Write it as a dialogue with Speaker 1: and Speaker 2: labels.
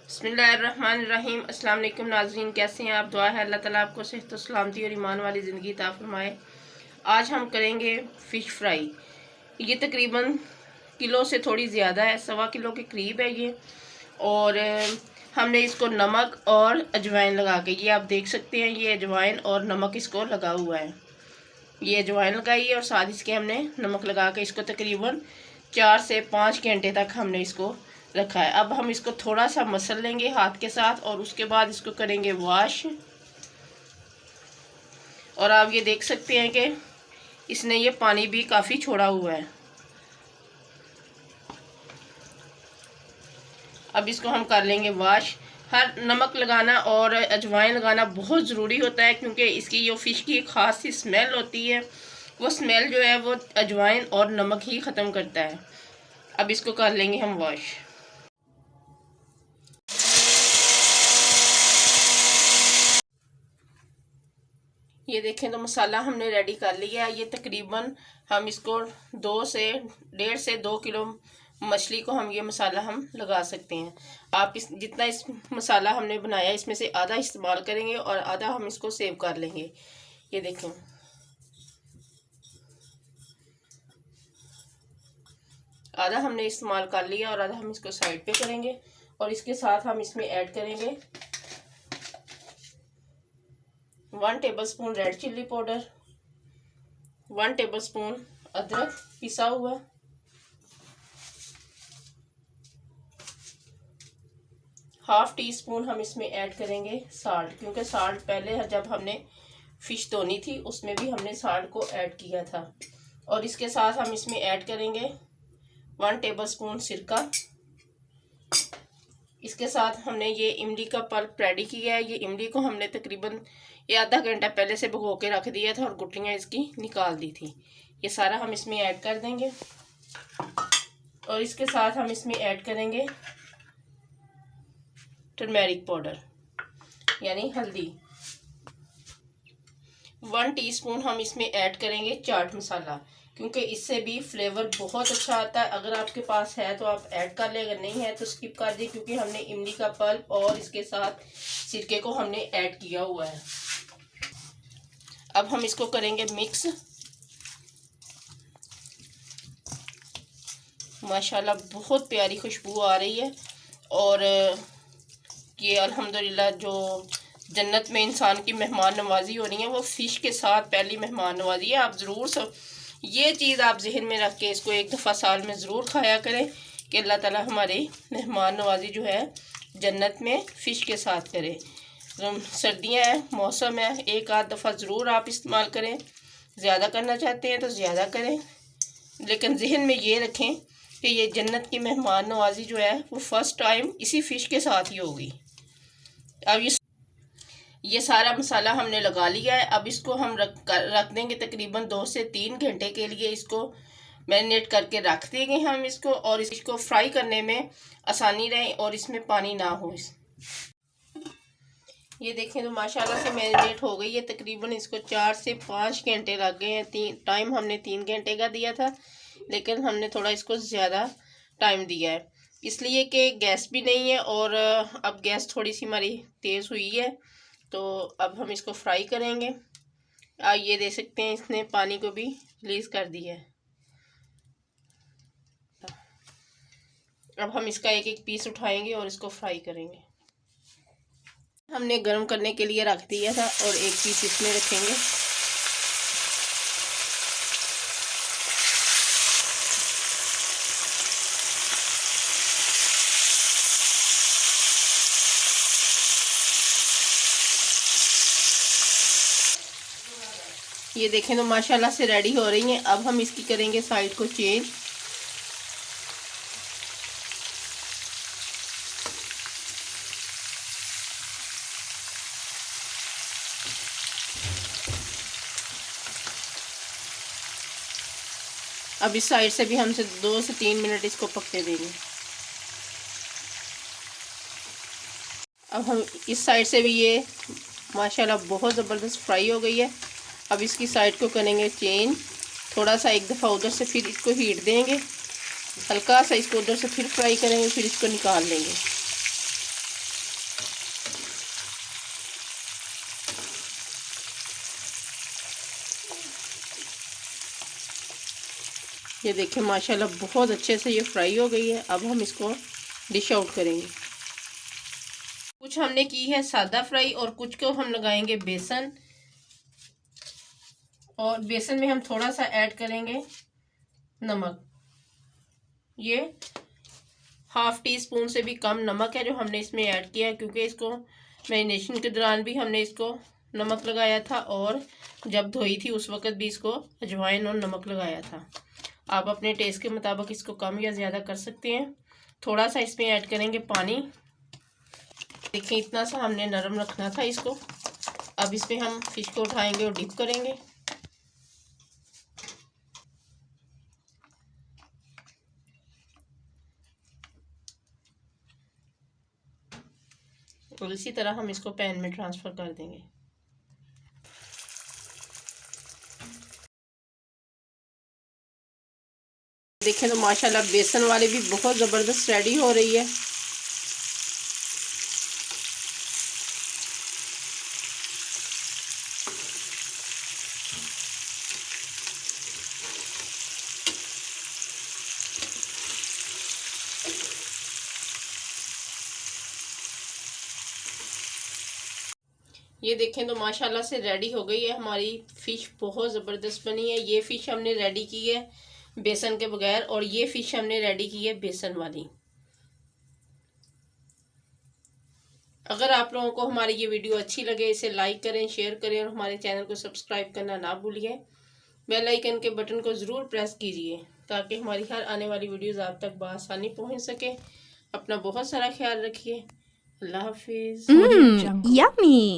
Speaker 1: बिस्मिल्लाहिर्रहमानिर्रहीम। अस्सलाम वालेकुम नाज़रीन, कैसे हैं आप? दुआ है अल्लाह ताला आपको सेहत व सलामती और ईमान वाली ज़िंदगी अता फरमाए। आज हम करेंगे फ़िश फ्राई। ये तकरीबन किलो से थोड़ी ज़्यादा है, 1.25 किलो के करीब है ये। और हमने इसको नमक और अजवाइन लगा के, ये आप देख सकते हैं, ये अजवाइन और नमक इसको लगा हुआ है। ये अजवाइन लगाई है और साथ इसके हमने नमक लगा के इसको तकरीबन 4 से 5 घंटे तक हमने इसको रखा है। अब हम इसको थोड़ा सा मसल लेंगे हाथ के साथ और उसके बाद इसको करेंगे वॉश। और आप ये देख सकते हैं कि इसने ये पानी भी काफ़ी छोड़ा हुआ है। अब इसको हम कर लेंगे वॉश। हर नमक लगाना और अजवाइन लगाना बहुत ज़रूरी होता है, क्योंकि इसकी जो फ़िश की एक ख़ास सी स्मेल होती है, वो स्मेल जो है वो अजवाइन और नमक ही ख़त्म करता है। अब इसको कर लेंगे हम वॉश। ये देखें तो मसाला हमने रेडी कर लिया है। ये तकरीबन हम इसको 1.5 से 2 किलो मछली को हम ये मसाला हम लगा सकते हैं। आप जितना इस मसाला हमने बनाया इसमें से आधा इस्तेमाल करेंगे और आधा हम इसको सेव कर लेंगे। ये देखें, आधा हमने इस्तेमाल कर लिया और आधा हम इसको साइड पे करेंगे। और इसके साथ हम इसमें ऐड करेंगे 1 tablespoon red chilli powder, 1 tablespoon अदरक पिसा हुआ, 1/2 टीस्पून हम इसमें ऐड करेंगे साल्ट, क्योंकि साल्ट पहले जब हमने फ़िश धोनी थी उसमें भी हमने साल्ट को ऐड किया था। और इसके साथ हम इसमें ऐड करेंगे 1 टेबलस्पून सिरका। इसके साथ हमने ये इमली का पल्प रेडी किया है। ये इमली को हमने तकरीबन ये आधा घंटा पहले से भिगो के रख दिया था और गुठलियाँ इसकी निकाल दी थी। ये सारा हम इसमें ऐड कर देंगे। और इसके साथ हम इसमें ऐड करेंगे टर्मेरिक पाउडर यानी हल्दी। 1 टीस्पून हम इसमें ऐड करेंगे चाट मसाला, क्योंकि इससे भी फ्लेवर बहुत अच्छा आता है। अगर आपके पास है तो आप ऐड कर ले, अगर नहीं है तो स्किप कर दिए, क्योंकि हमने इमली का पल्प और इसके साथ सिरके को हमने ऐड किया हुआ है। अब हम इसको करेंगे मिक्स। माशाल्लाह बहुत प्यारी खुशबू आ रही है। और ये अल्हम्दुलिल्लाह जो जन्नत में इंसान की मेहमान नवाजी हो रही है, वो फ़िश के साथ पहली मेहमान नवाजी है। आप ज़रूर ये चीज़ आप जहन में रख के इसको एक दफ़ा साल में ज़रूर खाया करें कि अल्लाह ताला हमारी मेहमान नवाजी जो है जन्नत में फ़िश के साथ करे। सर्दियाँ हैं, मौसम है, एक आध दफ़ा ज़रूर आप इस्तेमाल करें। ज़्यादा करना चाहते हैं तो ज़्यादा करें, लेकिन जहन में ये रखें कि ये जन्नत की मेहमान नवाजी जो है वो फ़र्स्ट टाइम इसी फ़िश के साथ ही होगी। अब ये सारा मसाला हमने लगा लिया है। अब इसको हम रख देंगे तकरीबन 2 से 3 घंटे के लिए। इसको मैरिनेट करके रख देंगे हम इसको, और इसको फ्राई करने में आसानी रहे और इसमें पानी ना हो। ये देखें तो माशाल्लाह से मैरिनेट हो गई है। तकरीबन इसको 4 से 5 घंटे लग गए हैं। टाइम हमने 3 घंटे का दिया था, लेकिन हमने थोड़ा इसको ज़्यादा टाइम दिया है, इसलिए कि गैस भी नहीं है और अब गैस थोड़ी सी हमारी तेज़ हुई है। तो अब हम इसको फ्राई करेंगे। ये देख सकते हैं इसने पानी को भी रिलीज़ कर दिया है। अब हम इसका एक एक पीस उठाएंगे और इसको फ्राई करेंगे। हमने गर्म करने के लिए रख दिया था और एक पीस इसमें रखेंगे। ये देखें तो माशाल्लाह से रेडी हो रही हैं। अब हम इसकी करेंगे साइड को चेंज। अब इस साइड से भी हम 2 से 3 मिनट इसको पकने देंगे। अब हम इस साइड से भी ये माशाल्लाह बहुत ज़बरदस्त फ्राई हो गई है। अब इसकी साइड को करेंगे चेंज। थोड़ा सा एक दफ़ा उधर से फिर इसको हीट देंगे, हल्का सा इसको उधर से फिर फ्राई करेंगे, फिर इसको निकाल लेंगे। ये देखिए माशाल्लाह बहुत अच्छे से ये फ्राई हो गई है। अब हम इसको डिश आउट करेंगे। कुछ हमने की है सादा फ्राई और कुछ को हम लगाएंगे बेसन, और बेसन में हम थोड़ा सा ऐड करेंगे नमक। ये 1/2 टीस्पून से भी कम नमक है जो हमने इसमें ऐड किया है, क्योंकि इसको मैरिनेशन के दौरान भी हमने इसको नमक लगाया था और जब धोई थी उस वक़्त भी इसको अजवाइन और नमक लगाया था। आप अपने टेस्ट के मुताबिक इसको कम या ज़्यादा कर सकते हैं। थोड़ा सा इसमें ऐड करेंगे पानी। देखिए इतना सा हमने नरम रखना था इसको। अब इसमें हम फिश को उठाएंगे और डिप करेंगे। और इसी तरह हम इसको पैन में ट्रांसफ़र कर देंगे। देखें तो माशाल्लाह बेसन वाली भी बहुत ज़बरदस्त रेडी हो रही है। ये देखें तो माशाल्लाह से रेडी हो गई है हमारी फ़िश। बहुत ज़बरदस्त बनी है। ये फ़िश हमने रेडी की है बेसन के बगैर, और ये फ़िश हमने रेडी की है बेसन वाली। अगर आप लोगों को हमारी ये वीडियो अच्छी लगे इसे लाइक करें, शेयर करें और हमारे चैनल को सब्सक्राइब करना ना भूलिए। बेल आइकन के बटन को ज़रूर प्रेस कीजिए ताकि हमारी हर आने वाली वीडियोज़ आप तक बआसानी पहुँच सके। अपना बहुत सारा ख्याल रखिए। अल्लाह हाफिज़।
Speaker 2: यम्मी।